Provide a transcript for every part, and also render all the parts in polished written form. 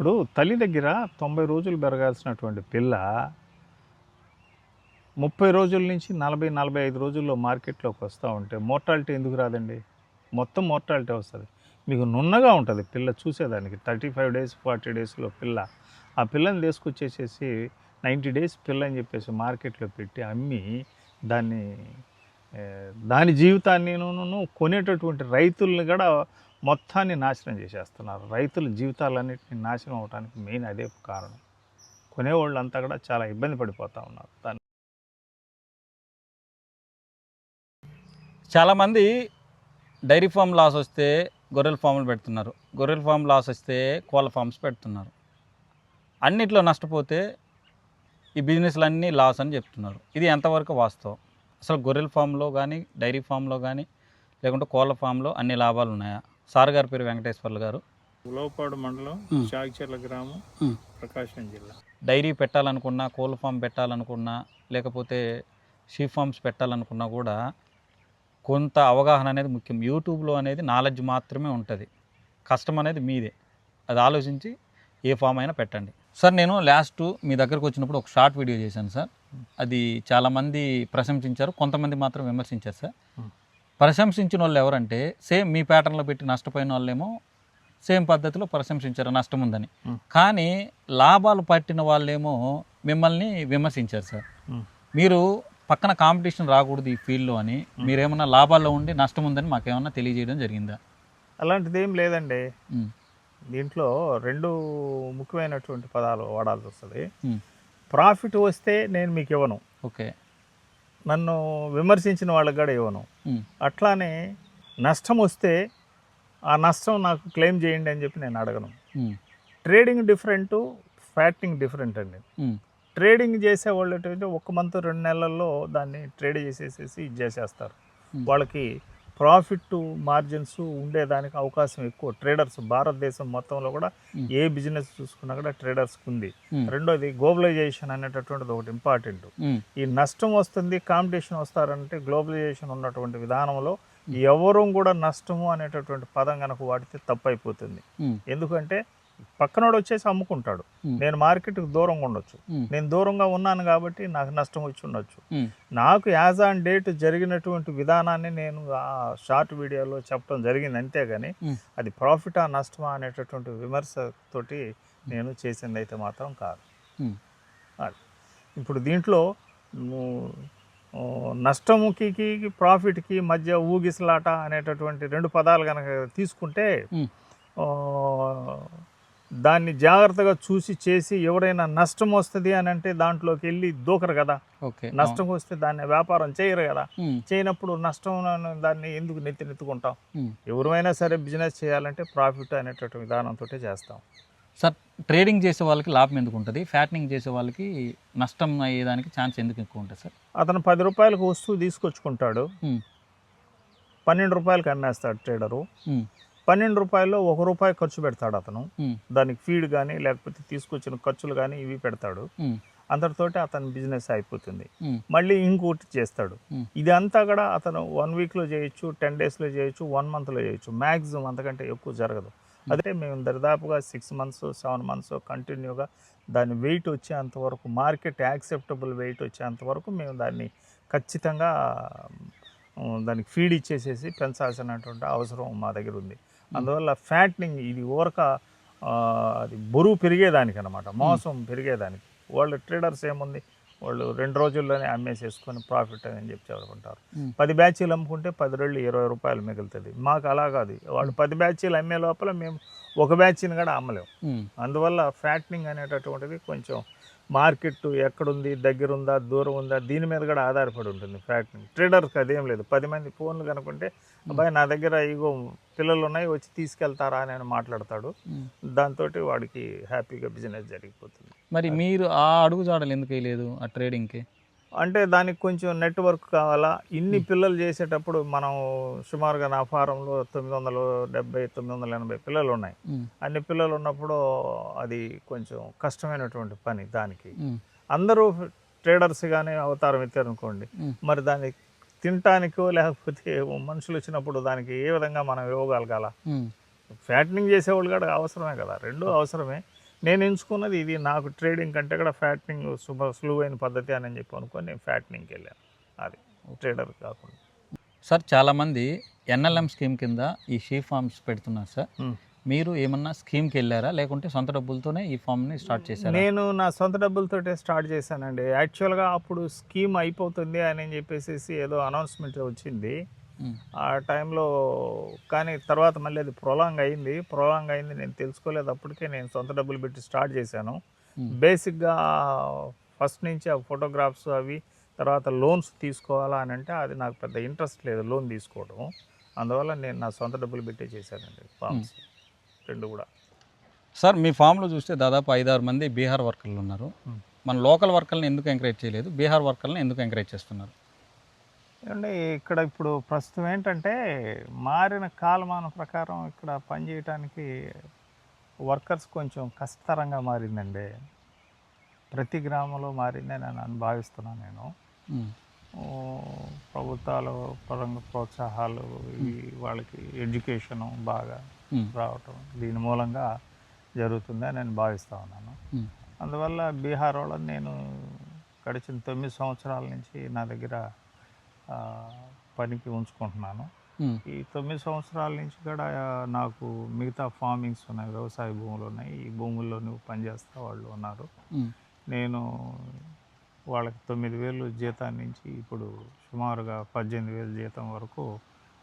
ఇప్పుడు తల్లి దగ్గర 90 రోజులు పెరగాల్సినటువంటి పిల్ల 30 రోజుల నుంచి 40-45 రోజుల్లో మార్కెట్లోకి వస్తూ ఉంటే మోర్టాలిటీ ఎందుకు రాదండి? మొత్తం మోర్టాలిటీ వస్తుంది. మీకు నున్నగా ఉంటుంది పిల్ల చూసేదానికి. 35 డేస్ 40 డేస్లో పిల్ల. ఆ పిల్లని తీసుకొచ్చేసేసి 90 డేస్ పిల్ల అని చెప్పేసి మార్కెట్లో పెట్టి అమ్మి దాన్ని దాని జీవితాన్ని కొనేటటువంటి రైతుల్ని కూడా మొత్తాన్ని నాశనం చేసేస్తున్నారు. రైతుల జీవితాలన్నింటినీ నాశనం అవడానికి మెయిన్ అదే కారణం. కొనేవాళ్ళంతా కూడా చాలా ఇబ్బంది పడిపోతూ ఉన్నారు. దాన్ని చాలామంది డైరీ ఫామ్ లాస్ వస్తే గొర్రెల ఫామ్లు పెడుతున్నారు, గొర్రెల ఫామ్ లాస్ వస్తే కోళ్ళ ఫామ్స్ పెడుతున్నారు. అన్నిట్లో నష్టపోతే ఈ బిజినెస్లన్నీ లాస్ అని చెప్తున్నారు. ఇది ఎంతవరకు వాస్తవం? అసలు గొర్రెల ఫామ్లో కానీ డైరీ ఫామ్లో కానీ లేకుంటే కోళ్ళ ఫామ్లో అన్ని లాభాలు ఉన్నాయా? సార్ గారి పేరు వెంకటేశ్వర్లు గారు, ఉలవపాడు మండలం, చాగిచెర్ల గ్రామం, ప్రకాశం జిల్లా. డైరీ పెట్టాలనుకున్నా, కోళ్ళ ఫామ్ పెట్టాలనుకున్నా, లేకపోతే షీప్ ఫామ్స్ పెట్టాలనుకున్నా కూడా కొంత అవగాహన అనేది ముఖ్యం. యూట్యూబ్లో అనేది నాలెడ్జ్ మాత్రమే ఉంటుంది, కష్టం అనేది మీదే. అది ఆలోచించి ఏ ఫామ్ అయినా పెట్టండి. సార్, నేను లాస్ట్ మీ దగ్గరకు వచ్చినప్పుడు ఒక షార్ట్ వీడియో చేశాను సార్. అది చాలామంది ప్రశంసించారు, కొంతమంది మాత్రం విమర్శించారు సార్. ప్రశంసించిన వాళ్ళు ఎవరంటే సేమ్ మీ ప్యాటర్న్లో పెట్టి నష్టపోయిన వాళ్ళేమో సేమ్ పద్ధతిలో ప్రశంసించారు, నష్టం ఉందని. కానీ లాభాలు పట్టిన వాళ్ళేమో మిమ్మల్ని విమర్శించారు సార్. మీరు పక్కన కాంపిటీషన్ రాకూడదు ఈ ఫీల్డ్లో అని మీరేమన్నా లాభాల్లో ఉండి నష్టం ఉందని మాకేమన్నా తెలియజేయడం జరిగిందా? అలాంటిది ఏం లేదండి. దీంట్లో రెండు ముఖ్యమైనటువంటి పదాలు వాడాల్సి వస్తుంది. ప్రాఫిట్ వస్తే నేను మీకు ఇవ్వను, ఓకే, నన్ను విమర్శించిన వాళ్ళకి కూడా ఇవ్వను. అట్లానే నష్టం వస్తే ఆ నష్టం నాకు క్లెయిమ్ చేయండి అని చెప్పి నేను అడగను. ట్రేడింగ్ డిఫరెంట్, ఫ్యాక్టింగ్ డిఫరెంట్ అండి. ట్రేడింగ్ చేసేవాళ్ళు ఏంటంటే 1 మంత్ 2 నెలల్లో దాన్ని ట్రేడ్ చేసేసేసి ఇది చేసేస్తారు. వాళ్ళకి ప్రాఫిట్ మార్జిన్స్ ఉండేదానికి అవకాశం ఎక్కువ. ట్రేడర్స్ భారతదేశం మొత్తంలో కూడా ఏ బిజినెస్ చూసుకున్నా కూడా ట్రేడర్స్కి ఉంది. రెండోది గ్లోబలైజేషన్ అనేటటువంటిది ఒకటి ఇంపార్టెంట్. ఈ నష్టం వస్తుంది, కాంపిటీషన్ వస్తారంటే గ్లోబలైజేషన్ ఉన్నటువంటి విధానంలో ఎవరు కూడా నష్టము అనేటటువంటి పదం కనుక వాడితే తప్పు అయిపోతుంది. ఎందుకంటే పక్కనోడు వచ్చేసి అమ్ముకుంటాడు, నేను మార్కెట్కి దూరంగా ఉండొచ్చు, నేను దూరంగా ఉన్నాను కాబట్టి నాకు నష్టం వచ్చి ఉండొచ్చు. నాకు యాజ్ ఆన్ డేట్ జరిగినటువంటి విధానాన్ని నేను ఆ షార్ట్ వీడియోలో చెప్పడం జరిగింది, అంతేగాని అది ప్రాఫిటా నష్టమా అనేటటువంటి విమర్శతోటి నేను చేసింది అయితే మాత్రం కాదు. ఇప్పుడు దీంట్లో నష్టముకి ప్రాఫిట్కి మధ్య ఊగిసలాట అనేటటువంటి 2 పదాలు కనుక తీసుకుంటే దాన్ని జాగ్రత్తగా చూసి చేసి ఎవరైనా నష్టం వస్తుంది అని అంటే దాంట్లోకి వెళ్ళి దూకరు కదా. నష్టం వస్తే దాన్ని వ్యాపారం చేయరు కదా. చేయనప్పుడు నష్టం దాన్ని ఎందుకు నెత్తుకుంటాం? ఎవరైనా సరే బిజినెస్ చేయాలంటే ప్రాఫిట్ అనేటటువంటి విధానంతో చేస్తాం సార్. ట్రేడింగ్ చేసే వాళ్ళకి లాభం ఎందుకు ఉంటుంది, ఫ్యాటనింగ్ చేసే వాళ్ళకి నష్టం అయ్యేదానికి ఛాన్స్ ఎందుకు ఎక్కువ ఉంటుంది సార్? అతను 10 రూపాయలకు వస్తువు తీసుకొచ్చుకుంటాడు, 12 రూపాయలకి అమ్మేస్తాడు ట్రేడరు. 12 రూపాయల్లో 1 రూపాయి ఖర్చు పెడతాడు అతను. దానికి ఫీడ్ కానీ లేకపోతే తీసుకొచ్చిన ఖర్చులు కానీ ఇవి పెడతాడు. అందరితోటి అతని బిజినెస్ అయిపోతుంది. మళ్ళీ ఇంకోటి చేస్తాడు. ఇది అంతా కూడా అతను 1 వీక్లో చేయొచ్చు, 10 డేస్లో చేయొచ్చు, 1 మంత్లో చేయొచ్చు. మ్యాక్సిమం అంతకంటే ఎక్కువ జరగదు. అదే మేము దరిదాపుగా 6 మంత్స్ 7 మంత్స్ కంటిన్యూగా దాని వెయిట్ వచ్చేంతవరకు, మార్కెట్ యాక్సెప్టబుల్ వెయిట్ వచ్చేంతవరకు మేము దాన్ని ఖచ్చితంగా దానికి ఫీడ్ ఇచ్చేసేసి పెంచాల్సినటువంటి అవసరం మా దగ్గర ఉంది. అందువల్ల ఫ్యాట్నింగ్ ఇది ఊరక అది బరువు పెరిగేదానికి అనమాట, మోసం పెరిగేదానికి. వాళ్ళు ట్రేడర్స్ ఏముంది, వాళ్ళు 2 రోజుల్లోనే అమ్మేసేసుకొని ప్రాఫిట్ అని చెప్పి చెప్పుకుంటారు. 10 బ్యాచీలు అమ్ముకుంటే 10 రోజులు 20 రూపాయలు మిగులుతుంది. మాకు అలా కాదు, వాళ్ళు 10 బ్యాచీలు అమ్మే లోపల మేము 1 బ్యాచీని కూడా అమ్మలేము. అందువల్ల ఫ్యాట్నింగ్ అనేటటువంటిది కొంచెం మార్కెట్ ఎక్కడుంది, దగ్గరుందా దూరం ఉందా దీని మీద కూడా ఆధారపడి ఉంటుంది ఫ్యాక్టరీ. ట్రేడర్స్కి అదేం లేదు. 10 మంది ఫోన్లు కనుకుంటే అబ్బాయి నా దగ్గర ఇగో పిల్లలు ఉన్నాయి వచ్చి తీసుకెళ్తారా అని మాట్లాడతాడు. దాంతో వాడికి హ్యాపీగా బిజినెస్ జరిగిపోతుంది. మరి మీరు ఆ అడుగు జాడలు ఎందుకు వేయలేదు ఆ ట్రేడింగ్కి? అంటే దానికి కొంచెం నెట్వర్క్ కావాలా. ఇన్ని పిల్లలు చేసేటప్పుడు మనం సుమారుగా నా ఫారంలో 970 980 పిల్లలు ఉన్నాయి. అన్ని పిల్లలు ఉన్నప్పుడు అది కొంచెం కష్టమైనటువంటి పని. దానికి అందరూ ట్రేడర్స్గానే అవతారం ఎత్తారనుకోండి, మరి దాన్ని తినటానికో లేకపోతే మనుషులు వచ్చినప్పుడు దానికి ఏ విధంగా మనం ఇవ్వగలగాల? ఫ్యాటనింగ్ చేసేవాళ్ళు కూడా అవసరమే కదా, 2 అవసరమే. నేను ఎంచుకున్నది ఇది. నాకు ట్రేడింగ్ కంటే కూడా ఫ్యాటనింగ్ సులువైన పద్ధతి అని చెప్పి అనుకొని నేను ఫ్యాటనింగ్కి వెళ్ళాను. అది ట్రేడర్ కాకుండా. సార్ చాలామంది ఎన్ఎల్ఎం స్కీమ్ కింద ఈ షీ ఫార్మ్స్ పెడుతున్నారు సార్. మీరు ఏమన్నా స్కీమ్కి వెళ్ళారా, లేకుంటే సొంత డబ్బులతోనే ఈ ఫామ్ని స్టార్ట్ చేశారా? నేను నా సొంత డబ్బులతోటే స్టార్ట్ చేశానండి. యాక్చువల్గా అప్పుడు స్కీమ్ అయిపోతుంది అని చెప్పేసి ఏదో అనౌన్స్మెంట్ వచ్చింది ఆ టైంలో. కానీ తర్వాత మళ్ళీ అది ప్రొలాంగ్ అయింది. నేను తెలుసుకోలేదు. అప్పటికే నేను సొంత డబ్బులు పెట్టి స్టార్ట్ చేశాను. బేసిక్గా ఫస్ట్ నుంచి ఆ ఫోటోగ్రాఫ్స్ అవి, తర్వాత లోన్స్ తీసుకోవాలా అని అంటే అది నాకు పెద్ద ఇంట్రెస్ట్ లేదు లోన్ తీసుకోవడం. అందువల్ల నేను నా సొంత డబ్బులు పెట్టే చేశానండి ఫార్మ్స్ రెండు కూడా. సార్ మీ ఫామ్లో చూస్తే దాదాపు 5-6 మంది బీహార్ వర్కర్లు ఉన్నారు. మన లోకల్ వర్కర్ని ఎందుకు ఎంకరేజ్ చేయలేదు, బీహార్ వర్కర్ని ఎందుకు ఎంకరేజ్ చేస్తున్నారు? ఏమంటే ఇక్కడ ఇప్పుడు ప్రస్తుతం ఏంటంటే మారిన కాలమాన ప్రకారం ఇక్కడ పనిచేయటానికి వర్కర్స్ కొంచెం కష్టతరంగా మారిందండి. ప్రతి గ్రామంలో మారిందని నేను భావిస్తున్నాను. నేను ప్రభుత్వాల పరంగా ప్రోత్సాహాలు, వాళ్ళకి ఎడ్యుకేషను బాగా రావటం దీని మూలంగా జరుగుతుందని నేను భావిస్తూ ఉన్నాను. అందువల్ల బీహార్ వాళ్ళని నేను గడిచిన 9 సంవత్సరాల నుంచి నా దగ్గర పనికి ఉంచుకుంటున్నాను. ఈ 9 సంవత్సరాల నుంచి కూడా నాకు మిగతా ఫార్మింగ్స్ ఉన్నాయి, వ్యవసాయ భూములు ఉన్నాయి. ఈ భూముల్లో నువ్వు పనిచేస్తా వాళ్ళు ఉన్నారు. నేను వాళ్ళకి 9,000 జీతం నుంచి ఇప్పుడు సుమారుగా 18,000 జీతం వరకు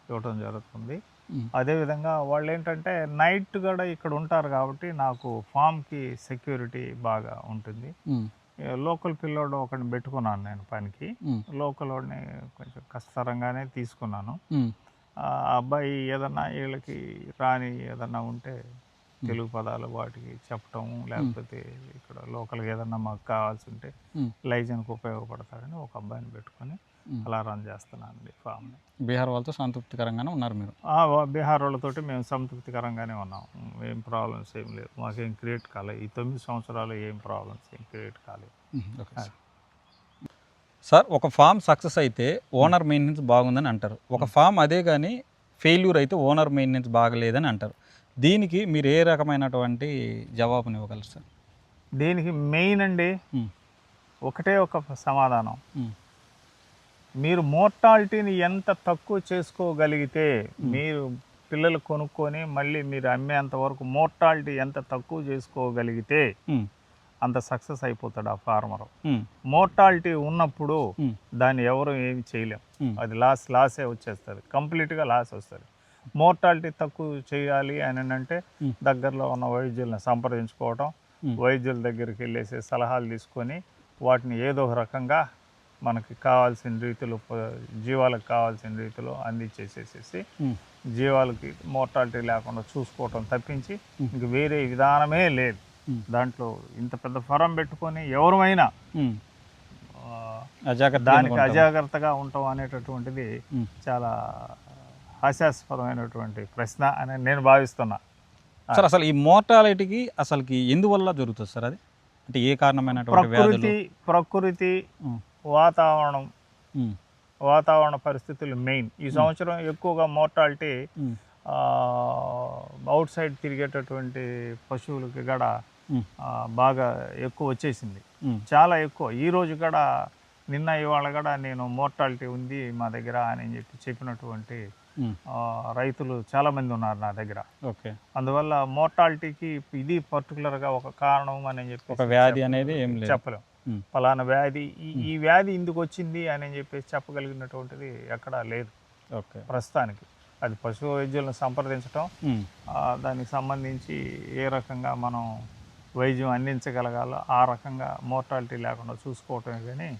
ఇవ్వటం జరుగుతుంది. అదేవిధంగా వాళ్ళు ఏంటంటే నైట్ కూడా ఇక్కడ ఉంటారు కాబట్టి నాకు ఫామ్కి సెక్యూరిటీ బాగా ఉంటుంది. లోకల్ పిల్లోడు ఒకడిని పెట్టుకున్నాను నేను పనికి. లోకల్ వాడిని కొంచెం కష్టతరంగానే తీసుకున్నాను. ఆ అబ్బాయి ఏదన్నా వీళ్ళకి రాని ఏదన్నా ఉంటే తెలుగు పదాలు వాటికి చెప్పటం, లేకపోతే ఇక్కడ లోకల్గా ఏదన్నా మాకు కావాల్సి ఉంటే లైజన్కి ఉపయోగపడతాడని ఒక అబ్బాయిని పెట్టుకొని అలా రన్ చేస్తున్నానండి ఫామ్ని. బీహార్ వాళ్ళతో సంతృప్తికరంగానే ఉన్నారు మీరు? బీహార్ వాళ్ళతోటి మేము సంతృప్తికరంగానే ఉన్నాం. ఏం ప్రాబ్లమ్స్ ఏం లేదు, మాకేం క్రియేట్ కాలేదు. ఈ 9 సంవత్సరాలు ఏం ప్రాబ్లమ్స్ ఏం క్రియేట్ కాలేదు. సార్ ఒక ఫామ్ సక్సెస్ అయితే ఓనర్ మెయింటెనెన్స్ బాగుందని అంటారు, ఒక ఫామ్ అదే కానీ ఫెయిల్యూర్ అయితే ఓనర్ మెయింటెనెన్స్ బాగలేదని అంటారు. దీనికి మీరు ఏ రకమైనటువంటి జవాబుని ఇవ్వగలరు సార్? దీనికి మెయిన్ అండి ఒకటే ఒక సమాధానం. మీరు మోర్టాలిటీని ఎంత తక్కువ చేసుకోగలిగితే, మీరు పిల్లలు కొనుక్కొని మళ్ళీ మీరు అమ్మేంత వరకు మోర్టాలిటీ ఎంత తక్కువ చేసుకోగలిగితే అంత సక్సెస్ అయిపోతాడు ఆ ఫార్మర్. మోర్టాలిటీ ఉన్నప్పుడు దాన్ని ఎవరు ఏమి చేయలేం, అది లాసే వచ్చేస్తుంది, కంప్లీట్గా లాస్ వస్తుంది. మోర్టాలిటీ తక్కువ చేయాలి అని అంటే దగ్గరలో ఉన్న వైద్యులను సంప్రదించుకోవటం, వైద్యుల దగ్గరికి వెళ్ళేసి సలహాలు తీసుకొని వాటిని ఏదో ఒక రకంగా మనకి కావాల్సిన రీతిలో, జీవాలకు కావాల్సిన రీతిలో అందించేసేసి జీవాలకి మోర్టాలిటీ లేకుండా చూసుకోవటం తప్పించి ఇంక వేరే విధానమే లేదు. దాంట్లో ఇంత పెద్ద ఫారం పెట్టుకొని ఎవరమైనా దానికి అజాగ్రత్తగా ఉంటాం అనేటటువంటిది చాలా హాస్యాస్పదమైనటువంటి ప్రశ్న అని నేను భావిస్తున్నా. సార్ అసలు ఈ మోర్టాలిటీకి అసలుకి ఎందువల్ల జరుగుతుంది సార్? అది అంటే ఏ కారణమైనటువంటి ప్రకృతి వాతావరణ పరిస్థితులు మెయిన్. ఈ సంవత్సరం ఎక్కువగా మోర్టాలిటీ అవుట్ సైడ్ తిరిగేటటువంటి పశువులకి కూడా బాగా ఎక్కువ వచ్చేసింది, చాలా ఎక్కువ. ఈరోజు కూడా నిన్న ఇవాళ కూడా నేను మోర్టాలిటీ ఉంది మా దగ్గర అని చెప్పినటువంటి రైతులు చాలామంది ఉన్నారు నా దగ్గర. ఓకే. అందువల్ల మోర్టాలిటీకి ఇది పర్టికులర్గా ఒక కారణం అని చెప్పి ఒక వ్యాధి అనేది ఏం చెప్పలేం. ఫలానా వ్యాధి, ఈ వ్యాధి ఎందుకు వచ్చింది అని చెప్పేసి చెప్పగలిగినటువంటిది ఎక్కడా లేదు ప్రస్తుతానికి. అది పశు వైద్యులను సంప్రదించడం, దానికి సంబంధించి ఏ రకంగా మనం వైద్యం అందించగలగాలో ఆ రకంగా మోర్టాలిటీ లేకుండా చూసుకోవటమే కానీ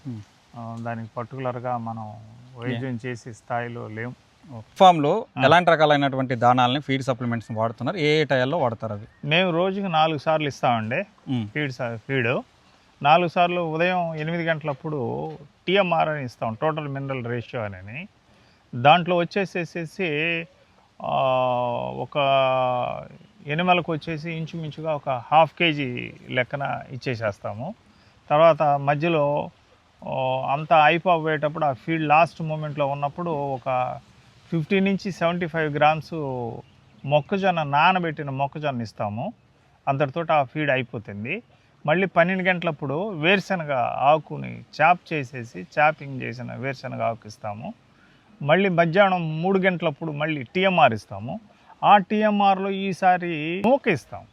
దానికి పర్టికులర్గా మనం వైద్యం చేసే స్థాయిలో లేము. ఫామ్లో ఎలాంటి రకాలైనటువంటి దానాలని, ఫీడ్ సప్లిమెంట్స్ వాడుతున్నారు, ఏ టైంలో వాడతారు? అది మేము రోజుకి 4 సార్లు ఇస్తామండి ఫీడ్. 4 సార్లు ఉదయం 8 గంటలప్పుడు TMR అని ఇస్తాం, టోటల్ మినరల్ రేషియో అని. దాంట్లో వచ్చేసేసి ఒక ఎనిమలకు వచ్చేసి ఇంచుమించుగా ఒక 1/2 kg లెక్కన ఇచ్చేసేస్తాము. తర్వాత మధ్యలో అంతా అయిపోయేటప్పుడు ఆ ఫీల్డ్ లాస్ట్ మూమెంట్లో ఉన్నప్పుడు ఒక 50 నుంచి 75 grams మొక్కజొన్న, నానబెట్టిన మొక్కజొన్న ఇస్తాము. అంతటితో ఆ ఫీడ్ అయిపోతుంది. మళ్ళీ 12 గంటలప్పుడు వేరుశనగ ఆకుని చాపింగ్ చేసిన వేరుశనగ ఆకు ఇస్తాము. మళ్ళీ మధ్యాహ్నం 3 గంటలప్పుడు మళ్ళీ టీఎంఆర్ ఇస్తాము. ఆ టీఎంఆర్లో ఈసారి నూక ఇస్తాం.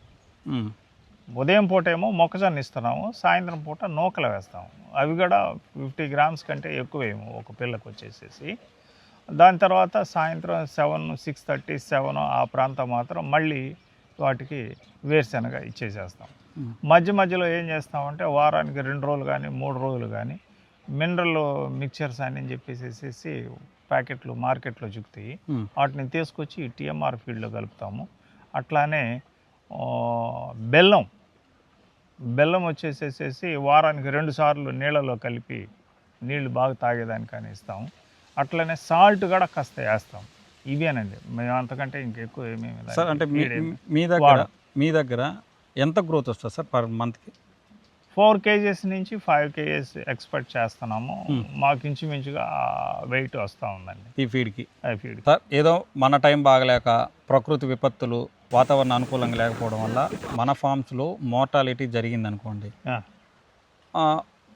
ఉదయం పూట ఏమో మొక్కజొన్న ఇస్తున్నాము, సాయంత్రం పూట నూకలు వేస్తాము. అవి కూడా 50 గ్రామ్స్ కంటే ఎక్కువేమో ఒక పిల్లకు వచ్చేసేసి. దాని తర్వాత సాయంత్రం 6:30, 7 ఆ ప్రాంతం మాత్రం మళ్ళీ వాటికి వేరుశనగ ఇచ్చేసేస్తాం. మధ్యలో ఏం చేస్తామంటే వారానికి 2 రోజులు కానీ 3 రోజులు కానీ మినరల్ మిక్చర్స్ అని చెప్పేసి ప్యాకెట్లు మార్కెట్లో చిక్కుతాయి, వాటిని తీసుకొచ్చి టీఎంఆర్ ఫీల్డ్లో కలుపుతాము. అట్లానే బెల్లం వచ్చేసేసి వారానికి 2 సార్లు నీళ్ళలో కలిపి నీళ్లు బాగా తాగేదానికని ఇస్తాము. అట్లనే సాల్ట్ కూడా కాస్త వేస్తాం. ఇవేనండి, మేము అంతకంటే ఇంకెక్కువ ఏమేమి. సార్ అంటే మీ దగ్గర ఎంత గ్రోత్ వస్తుంది సార్ పర్ మంత్కి? 4 kgs నుంచి 5 kgs ఎక్స్పెక్ట్ చేస్తున్నాము. మాకు ఇంచుమించుగా వెయిట్ వస్తూ ఉందండి ఈ ఫీడ్కి. ఫీడ్ సార్ ఏదో మన టైం బాగలేక, ప్రకృతి విపత్తులు, వాతావరణం అనుకూలంగా లేకపోవడం వల్ల మన ఫామ్స్లో మోర్టాలిటీ జరిగిందనుకోండి,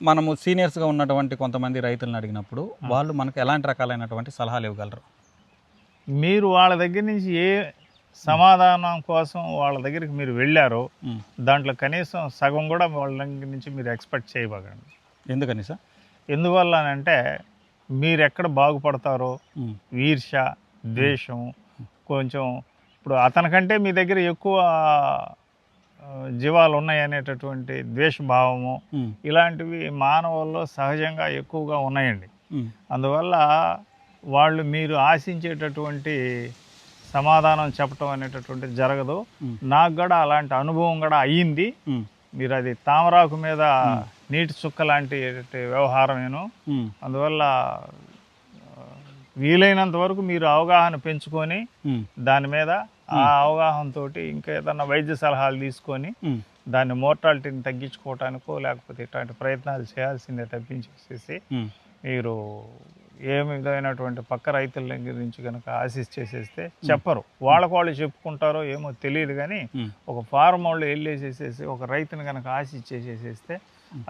మనము సీనియర్స్గా ఉన్నటువంటి కొంతమంది రైతులను అడిగినప్పుడు వాళ్ళు మనకు ఎలాంటి రకాలైనటువంటి సలహాలు ఇవ్వగలరు? మీరు వాళ్ళ దగ్గర నుంచి ఏ సమాధానం కోసం వాళ్ళ దగ్గరికి మీరు వెళ్ళారో దాంట్లో కనీసం సగం కూడా వాళ్ళ దగ్గర నుంచి మీరు ఎక్స్పెక్ట్ చేయబోకండి. ఎందుకని సార్? ఎందువల్ల అంటే మీరు ఎక్కడ బాగుపడతారో ఈర్ష్య, ద్వేషం, కొంచెం ఇప్పుడు అతనికంటే మీ దగ్గర ఎక్కువ జీవాలు ఉన్నాయి అనేటటువంటి ద్వేషభావము, ఇలాంటివి మానవుల్లో సహజంగా ఎక్కువగా ఉన్నాయండి. అందువల్ల వాళ్ళు మీరు ఆశించేటటువంటి సమాధానం చెప్పటం అనేటటువంటిది జరగదు. నాకు కూడా అలాంటి అనుభవం కూడా అయ్యింది. మీరు అది తామరాకు మీద నీటి చుక్క లాంటి వ్యవహారమేను. అందువల్ల వీలైనంత వరకు మీరు అవగాహన పెంచుకొని దాని మీద ఆ అవగాహనతో ఇంకేదన్నా వైద్య సలహాలు తీసుకొని దాన్ని మోర్టాలిటీని తగ్గించుకోవటానికో లేకపోతే ఇట్లాంటి ప్రయత్నాలు చేయాల్సిందే తప్పించేసేసి మీరు ఏ విధమైనటువంటి పక్క రైతుల దగ్గర నుంచి కనుక ఆశించేసేస్తే చెప్పరు. వాళ్ళకు వాళ్ళు చెప్పుకుంటారో ఏమో తెలియదు, కానీ ఒక ఫారం వాళ్ళు వెళ్ళేసేసేసి ఒక రైతుని కనుక ఆశించేసేసేస్తే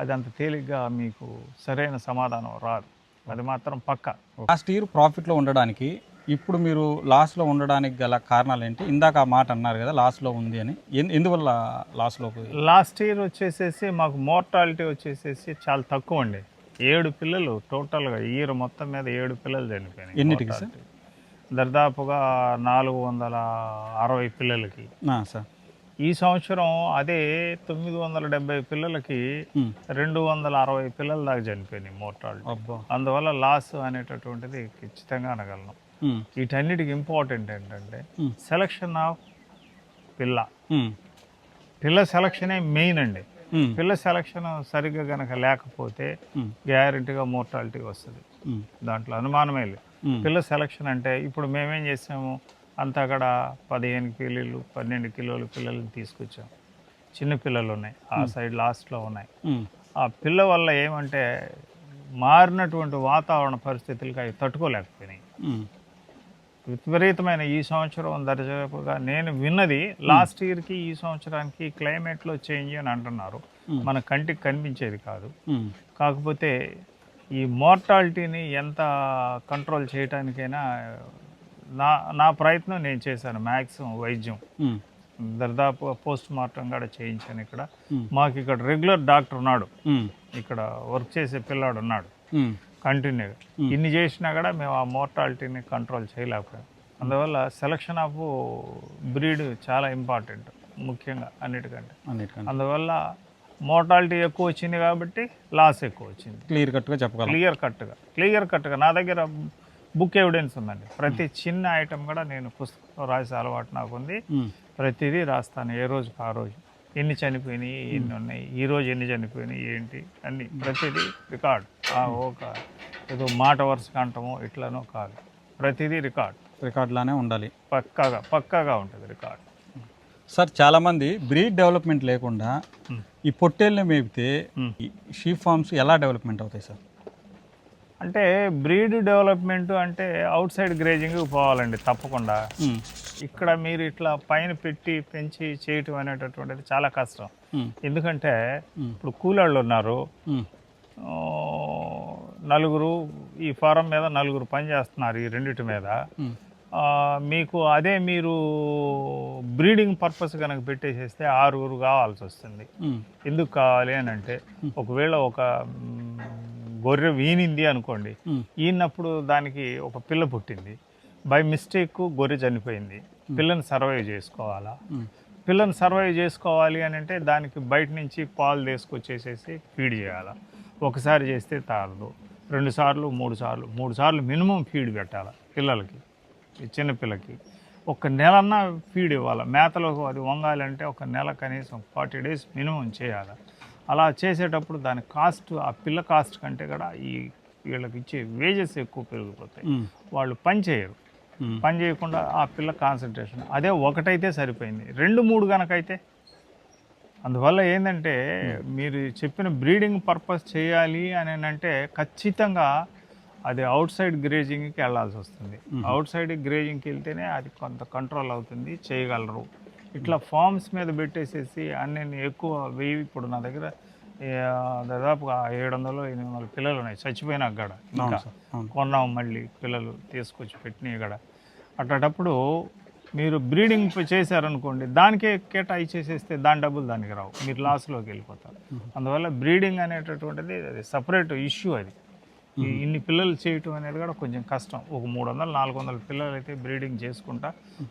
అది అంత తేలిగ్గా మీకు సరైన సమాధానం రాదు. అది మాత్రం పక్క. లాస్ట్ ఇయర్ ప్రాఫిట్లో ఉండడానికి ఇప్పుడు మీరు లాస్లో ఉండడానికి గల కారణాలు ఏంటి? ఇందాక ఆ మాట అన్నారు కదా లాస్లో ఉంది అని, ఎందువల్ల లాస్లోకి? లాస్ట్ ఇయర్ వచ్చేసేసి మాకు మోర్టాలిటీ వచ్చేసేసి చాలా తక్కువ అండి. 7 పిల్లలు టోటల్గా ఇయర్ మొత్తం మీద 7 పిల్లలు చనిపోయినాయి. ఎన్నిటికి సార్? దాదాపుగా 460 పిల్లలకి సార్. ఈ సంవత్సరం అదే 970 పిల్లలకి 260 పిల్లల దాకా చనిపోయినాయి మోర్టాలిటీ. అందువల్ల లాస్ అనేటటువంటిది ఖచ్చితంగా అనగలను. వీటన్నిటికి ఇంపార్టెంట్ ఏంటంటే సెలక్షన్ ఆఫ్ పిల్ల సెలక్షనే మెయిన్ అండి. పిల్ల సెలక్షన్ సరిగ్గా కనుక లేకపోతే గ్యారెంటీగా మోర్టాలిటీ వస్తుంది, దాంట్లో అనుమానమే లేదు. పిల్ల సెలక్షన్ అంటే ఇప్పుడు మేమేం చేసాము, అంతా అక్కడ 15 కిలోలు 12 కిలోలు పిల్లల్ని తీసుకొచ్చాం. చిన్న పిల్లలు ఉన్నాయి, ఆ సైడ్ లాస్ట్లో ఉన్నాయి. ఆ పిల్ల వల్ల ఏమంటే మారినటువంటి వాతావరణ పరిస్థితులకి అవి తట్టుకోలేకపోయినాయి. విపరీతమైన ఈ సంవత్సరం దర్జాపుగా నేను విన్నది లాస్ట్ ఇయర్కి ఈ సంవత్సరానికి క్లైమేట్లో చేంజ్ అని అంటున్నారు. మన కంటికి కనిపించేది కాదు. కాకపోతే ఈ మోర్టాలిటీని ఎంత కంట్రోల్ చేయడానికైనా నా ప్రయత్నం నేను చేశాను. మ్యాక్సిమం వైద్యం దాదాపు పోస్ట్ మార్టం కూడా చేయించాను. ఇక్కడ మాకు ఇక్కడ రెగ్యులర్ డాక్టర్ ఉన్నాడు, ఇక్కడ వర్క్ చేసే పిల్లాడు ఉన్నాడు కంటిన్యూగా. ఇన్ని చేసినా కూడా మేము ఆ మోర్టాలిటీని కంట్రోల్ చేయలేకపోయాం. అందువల్ల సెలక్షన్ ఆఫ్ బ్రీడ్ చాలా ఇంపార్టెంట్, ముఖ్యంగా అన్నిటికంటే. అందువల్ల మోర్టాలిటీ ఎక్కువ వచ్చింది కాబట్టి లాస్ ఎక్కువ వచ్చింది. క్లియర్ కట్గా చెప్పగలం. క్లియర్ కట్గా నా దగ్గర బుక్ ఎవిడెన్స్ ఉందండి. ప్రతి చిన్న ఐటమ్ కూడా నేను పుస్తకంలో రాసే అలవాటు నాకు ఉంది. ప్రతిదీ రాస్తాను, ఏ రోజుకి ఆ రోజు ఎన్ని చనిపోయినాయి, ఎన్ని ఉన్నాయి, ఈ రోజు ఎన్ని చనిపోయినాయి, ఏంటి అన్ని ప్రతిదీ రికార్డ్. ఒక ఏదో మాట వరుసగా అంటామో ఇట్లానో కాదు, ప్రతిదీ రికార్డులానే ఉండాలి. పక్కాగా ఉంటుంది రికార్డ్. సార్ చాలామంది బ్రీడ్ డెవలప్మెంట్ లేకుండా ఈ పొట్టేళ్ళని మేపితే షీప్ ఫార్మ్స్ ఎలా డెవలప్మెంట్ అవుతాయి సార్? అంటే బ్రీడ్ డెవలప్మెంట్ అంటే అవుట్ సైడ్ గ్రేజింగ్ పోవాలండి తప్పకుండా. ఇక్కడ మీరు ఇట్లా పైన పెట్టి పెంచి చేయటం అనేటటువంటిది చాలా కష్టం. ఎందుకంటే ఇప్పుడు కూలోళ్ళు ఉన్నారు, నలుగురు ఈ ఫారం మీద నలుగురు పని చేస్తున్నారు ఈ రెండిటి మీద. మీకు అదే మీరు బ్రీడింగ్ పర్పస్ కనుక పెట్టేసేస్తే 6 కావాల్సి వస్తుంది. ఎందుకు కావాలి అని అంటే, ఒకవేళ ఒక గొర్రె ఈనింది అనుకోండి, ఈనప్పుడు దానికి ఒక పిల్ల పుట్టింది, బై మిస్టేక్ గొర్రె చనిపోయింది, పిల్లని సర్వైవ్ చేసుకోవాలా? పిల్లని సర్వైవ్ చేసుకోవాలి అని అంటే దానికి బయట నుంచి పాలు తీసుకొచ్చేసేసి ఫీడ్ చేయాలా? ఒకసారి చేస్తే తారదు, 2 సార్లు 3 సార్లు మినిమం ఫీడ్ పెట్టాలి పిల్లలకి. చిన్నపిల్లకి ఒక నెలన్నా ఫీడ్ ఇవ్వాలి. మేతలో అది వంగాలంటే ఒక నెల కనీసం 40 days మినిమం చేయాలి. అలా చేసేటప్పుడు దాని కాస్ట్, ఆ పిల్ల కాస్ట్ కంటే కూడా ఈ వీళ్ళకి ఇచ్చే వేజెస్ ఎక్కువ పెరిగిపోతాయి. వాళ్ళు పని చేయరు, పని చేయకుండా ఆ పిల్ల కాన్సన్ట్రేషన్. అదే ఒకటైతే సరిపోయింది, 2-3 కనుకైతే. అందువల్ల ఏంటంటే మీరు చెప్పిన బ్రీడింగ్ పర్పస్ చేయాలి అని అంటే ఖచ్చితంగా అది అవుట్ సైడ్ గ్రేజింగ్కి వెళ్ళాల్సి వస్తుంది. అవుట్ సైడ్ గ్రేజింగ్కి వెళ్తేనే అది కొంత కంట్రోల్ అవుతుంది, చేయగలరు. ఇట్లా ఫార్మ్స్ మీద పెట్టేసేసి అన్ని ఎక్కువ వెయ్యి. ఇప్పుడు నా దగ్గర దాదాపుగా 700-800 పిల్లలు ఉన్నాయి చచ్చిపోయినాక కూడా. ఇంకా కొన్నాం మళ్ళీ పిల్లలు తీసుకొచ్చి పెట్టినవి కూడా. అట్లాంటప్పుడు మీరు బ్రీడింగ్ చేశారనుకోండి, దానికే కేటాయించేసేస్తే దాని డబ్బులు దానికి రావు, మీరు లాస్లోకి వెళ్ళిపోతారు. అందువల్ల బ్రీడింగ్ అనేటటువంటిది అది సపరేట్ ఇష్యూ. అది ఇన్ని పిల్లలు చేయటం అనేది కూడా కొంచెం కష్టం. ఒక 300-400 పిల్లలు అయితే బ్రీడింగ్ చేసుకుంటా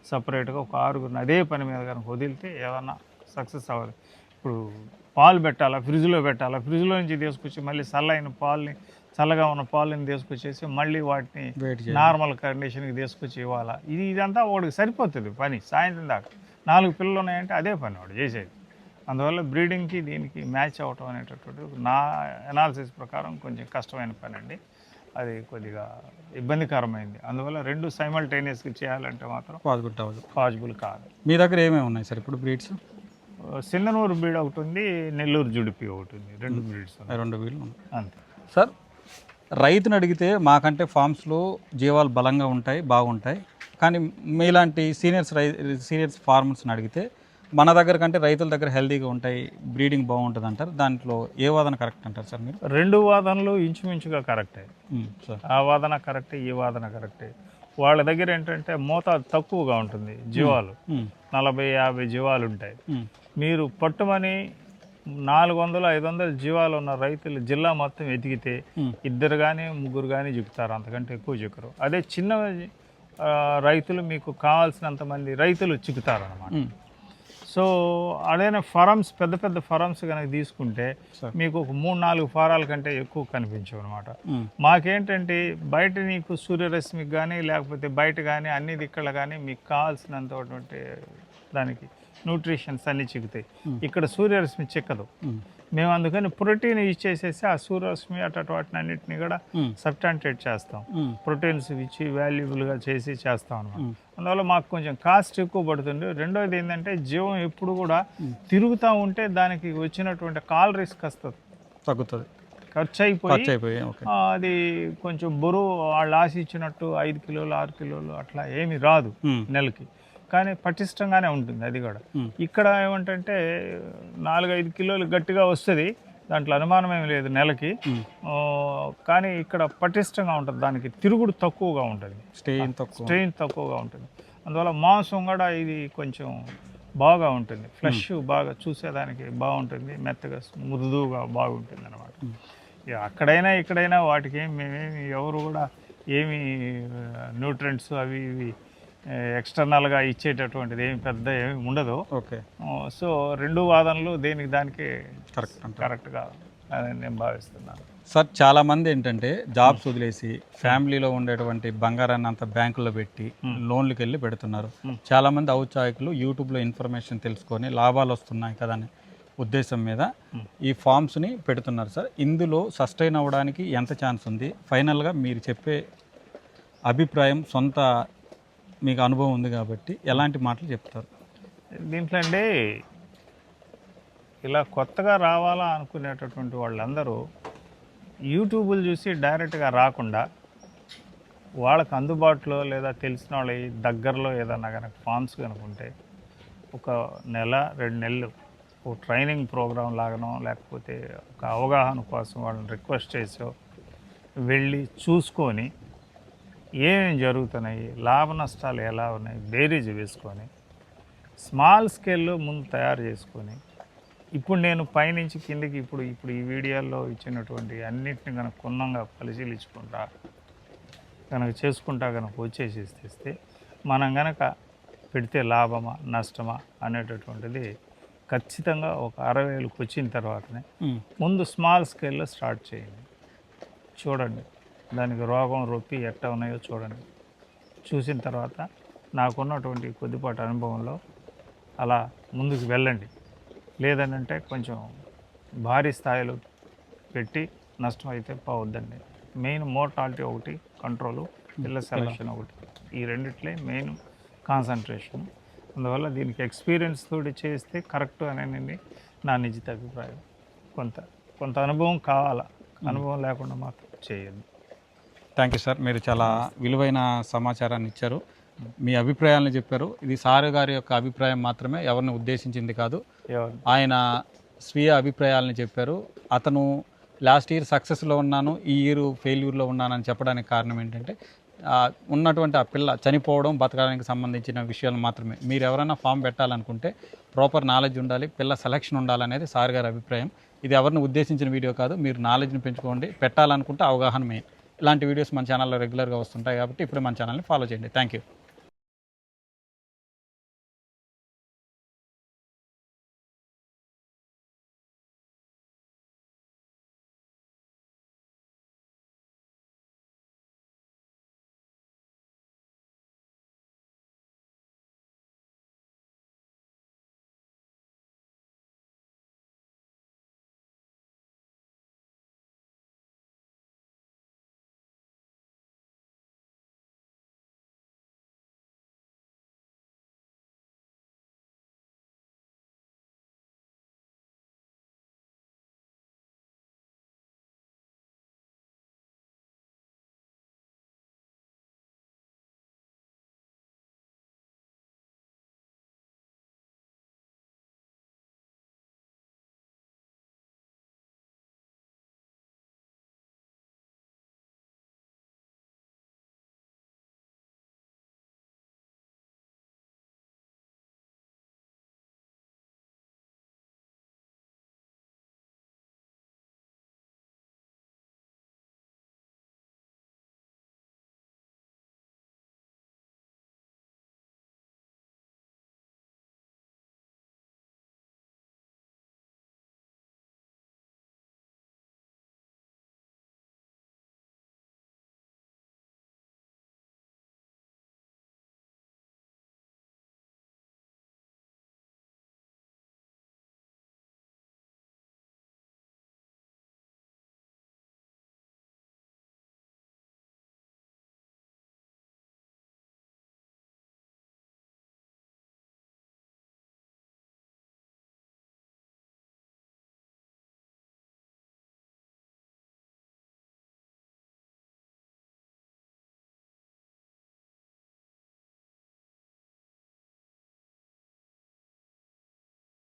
సపరేట్గా ఒక 6 అదే పని మీద కనుక వదిలితే ఏదన్నా సక్సెస్ అవ్వాలి. ఇప్పుడు పాలు పెట్టాలా, ఫ్రిడ్జ్లో పెట్టాలా, ఫ్రిడ్జ్లో నుంచి తీసుకొచ్చి మళ్ళీ చల్లగా ఉన్న పాలని తీసుకొచ్చేసి మళ్ళీ వాటిని నార్మల్ కండిషన్కి తీసుకొచ్చి ఇవ్వాలా. ఇదంతా వాడికి సరిపోతుంది పని. సాయంత్రం దాకా 4 పిల్లలు ఉన్నాయంటే అదే పని వాడు చేసేది. అందువల్ల బ్రీడింగ్కి దీనికి మ్యాచ్ అవ్వటం అనేటటువంటి నా అనాలిసిస్ ప్రకారం కొంచెం కష్టమైన పని అండి. అది కొద్దిగా ఇబ్బందికరమైంది. అందువల్ల 2 సైమల్టేనియస్గా చేయాలంటే మాత్రం పాసిబుల్ కాదు. మీ దగ్గర ఏమేమి ఉన్నాయి సార్ ఇప్పుడు బ్రీడ్స్? సింధనూరు బ్రీడ్ ఒకటి ఉంది, నెల్లూరు జుడిపి ఒకటి ఉంది. 2 బ్రీడ్స్, 2 బ్రీడ్లు అంతే సార్. రైతుని అడిగితే మాకంటే ఫార్మ్స్లో జీవాలు బలంగా ఉంటాయి, బాగుంటాయి, కానీ మీలాంటి సీనియర్స్ ఫార్మర్స్ని అడిగితే మన దగ్గర కంటే రైతుల దగ్గర హెల్తీగా ఉంటాయి, బ్రీడింగ్ బాగుంటుంది అంటారు. దాంట్లో ఏ వాదన కరెక్ట్ అంటారు సార్ మీరు? 2 వాదనలు ఇంచుమించుగా కరెక్టే సార్. ఆ వాదన కరెక్టే, ఈ వాదన కరెక్టే. వాళ్ళ దగ్గర ఏంటంటే మోతాదు తక్కువగా ఉంటుంది, జీవాలు 40-50 జీవాలు ఉంటాయి. మీరు పట్టుమని 400-500 జీవాలు ఉన్న రైతులు జిల్లా మొత్తం ఎతికితే 2 కానీ 3 కానీ చిక్కుతారు, అంతకంటే ఎక్కువ చిక్కరు. అదే చిన్న రైతులు మీకు కావాల్సినంత మంది రైతులు చిక్కుతారు అన్నమాట. సో అదైనా ఫారమ్స్, పెద్ద ఫారమ్స్ కనుక తీసుకుంటే మీకు ఒక 3-4 ఫారాల కంటే ఎక్కువ కనిపించవు అనమాట. మాకేంటంటే బయట నీకు సూర్యరశ్మికి కానీ లేకపోతే బయట కానీ అన్ని దిక్కల కానీ మీకు కావాల్సినంత దానికి న్యూట్రిషన్స్ అన్నీ చిక్కుతాయి. ఇక్కడ సూర్యరశ్మి చిక్కదు. మేము అందుకని ప్రోటీన్ ఇచ్చేసేసి ఆ సూర్యరశ్మి అటు వాటిని అన్నింటినీ కూడా సబ్స్టాంటేట్ చేస్తాం, ప్రోటీన్స్ ఇచ్చి వాల్యుబుల్గా చేస్తాం అనమాట. అందువల్ల మాకు కొంచెం కాస్ట్ ఎక్కువ పడుతుంది. రెండోది ఏంటంటే జీవం ఎప్పుడు కూడా తిరుగుతూ ఉంటే దానికి వచ్చినటువంటి కాలరీస్ కాస్త తగ్గుతుంది, ఖర్చు అయిపోయి అది కొంచెం బరువు వాళ్ళు ఆశించినట్టు 5 కిలోలు 6 కిలోలు అట్లా ఏమి రాదు నెలకి, కానీ పటిష్టంగానే ఉంటుంది అది కూడా. ఇక్కడ ఏమంటే 4-5 కిలోలు గట్టిగా వస్తుంది, దాంట్లో అనుమానం ఏమి లేదు నెలకి. కానీ ఇక్కడ పటిష్టంగా ఉంటుంది, దానికి తిరుగుడు తక్కువగా ఉంటుంది, స్ట్రెయిన్ తక్కువగా ఉంటుంది. అందువల్ల మాంసం కూడా ఇది కొంచెం బాగా ఉంటుంది, ఫ్లెష్ బాగా చూసేదానికి బాగుంటుంది, మెత్తగా మృదువుగా బాగుంటుంది అనమాట. అక్కడైనా వాటికి మేమేమి ఎవరు కూడా ఏమి న్యూట్రియంట్స్ అవి ఇవి ఎక్స్టర్నల్గా ఇచ్చేటటువంటిది ఏమి పెద్ద ఏమి ఉండదు. ఓకే. సో 2 వాదనలు దేనికి దానికి కరెక్ట్గా నేను భావిస్తున్నాను సార్. చాలామంది ఏంటంటే జాబ్స్ వదిలేసి ఫ్యామిలీలో ఉండేటువంటి బంగారాన్ని అంతా బ్యాంకులో పెట్టి లోన్లకు వెళ్ళి పెడుతున్నారు. చాలామంది ఔత్సాహికులు యూట్యూబ్లో ఇన్ఫర్మేషన్ తెలుసుకొని లాభాలు వస్తున్నాయి కదా అనే ఉద్దేశం మీద ఈ ఫార్మ్స్ని పెడుతున్నారు సార్. ఇందులో సస్టైన్ అవ్వడానికి ఎంత ఛాన్స్ ఉంది? ఫైనల్గా మీరు చెప్పే అభిప్రాయం, సొంత మీకు అనుభవం ఉంది కాబట్టి ఎలాంటి మాటలు చెప్తారు దీంట్లో అండి? ఇలా కొత్తగా రావాలా అనుకునేటటువంటి వాళ్ళందరూ యూట్యూబ్లు చూసి డైరెక్ట్గా రాకుండా వాళ్ళకి అందుబాటులో లేదా తెలిసిన వాళ్ళ దగ్గరలో ఏదన్నా కనుక ఫామ్స్ కనుకుంటే ఒక నెల 2 నెలలు ఒక ట్రైనింగ్ ప్రోగ్రామ్ లాగానో లేకపోతే ఒక అవగాహన కోసం వాళ్ళని రిక్వెస్ట్ చేసో వెళ్ళి చూసుకొని ఏమేమి జరుగుతున్నాయి, లాభ నష్టాలు ఎలా ఉన్నాయి బేరీజ్ వేసుకొని స్మాల్ స్కేల్లో ముందు తయారు చేసుకొని ఇప్పుడు నేను పైనుంచి కిందకి ఇప్పుడు ఈ వీడియోలో ఇచ్చినటువంటి అన్నింటిని కనుక క్షుణ్ణంగా పరిశీలించుకుంటా కనుక చేసుకుంటా కనుక వచ్చేసి మనం కనుక పెడితే లాభమా నష్టమా అనేటటువంటిది ఖచ్చితంగా ఒక 60,000కి వచ్చిన తర్వాతనే ముందు స్మాల్ స్కేల్లో స్టార్ట్ చేయండి. చూడండి దానికి రోగం రొప్పి ఎట్లా ఉన్నాయో చూడండి. చూసిన తర్వాత నాకున్నటువంటి కొద్దిపాటి అనుభవంలో అలా ముందుకు వెళ్ళండి. లేదనంటే కొంచెం భారీ స్థాయిలో పెట్టి నష్టం అయితే పోవద్దండి. మెయిన్ మోర్టాలిటీ ఒకటి, కంట్రోలు, పిల్ల సెలక్షన్ ఒకటి, ఈ రెండిట్లే మెయిన్ కాన్సన్ట్రేషన్. అందువల్ల దీనికి ఎక్స్పీరియన్స్ తోటి చేస్తే కరెక్ట్ అనేది నా నిజిత అభిప్రాయం. కొంత అనుభవం కావాలా, అనుభవం లేకుండా మాత్రం చేయొద్దు. థ్యాంక్ యూ సార్, మీరు చాలా విలువైన సమాచారాన్ని ఇచ్చారు, మీ అభిప్రాయాలను చెప్పారు. ఇది సార్ గారి యొక్క అభిప్రాయం మాత్రమే, ఎవరిని ఉద్దేశించింది కాదు. ఆయన స్వీయ అభిప్రాయాలను చెప్పారు. అతను లాస్ట్ ఇయర్ సక్సెస్లో ఉన్నాను, ఈ ఇయర్ ఫెయిల్యూర్లో ఉన్నానని చెప్పడానికి కారణం ఏంటంటే ఉన్నటువంటి ఆ పిల్ల చనిపోవడం, బతకడానికి సంబంధించిన విషయాలు మాత్రమే. మీరు ఎవరైనా ఫామ్ పెట్టాలనుకుంటే ప్రాపర్ నాలెడ్జ్ ఉండాలి, పిల్ల సెలక్షన్ ఉండాలనేది సార్ గారి అభిప్రాయం. ఇది ఎవరిని ఉద్దేశించిన వీడియో కాదు. మీరు నాలెడ్జ్ని పెంచుకోండి, పెట్టాలనుకుంటే అవగాహన మెయిన్. ఇలాంటి వీడియోస్ మన ఛానల్లో రెగ్యులర్గా వస్తుంటాయి కాబట్టి ఇప్పుడు మన ఛానల్ని ఫాలో చేయండి. Thank you.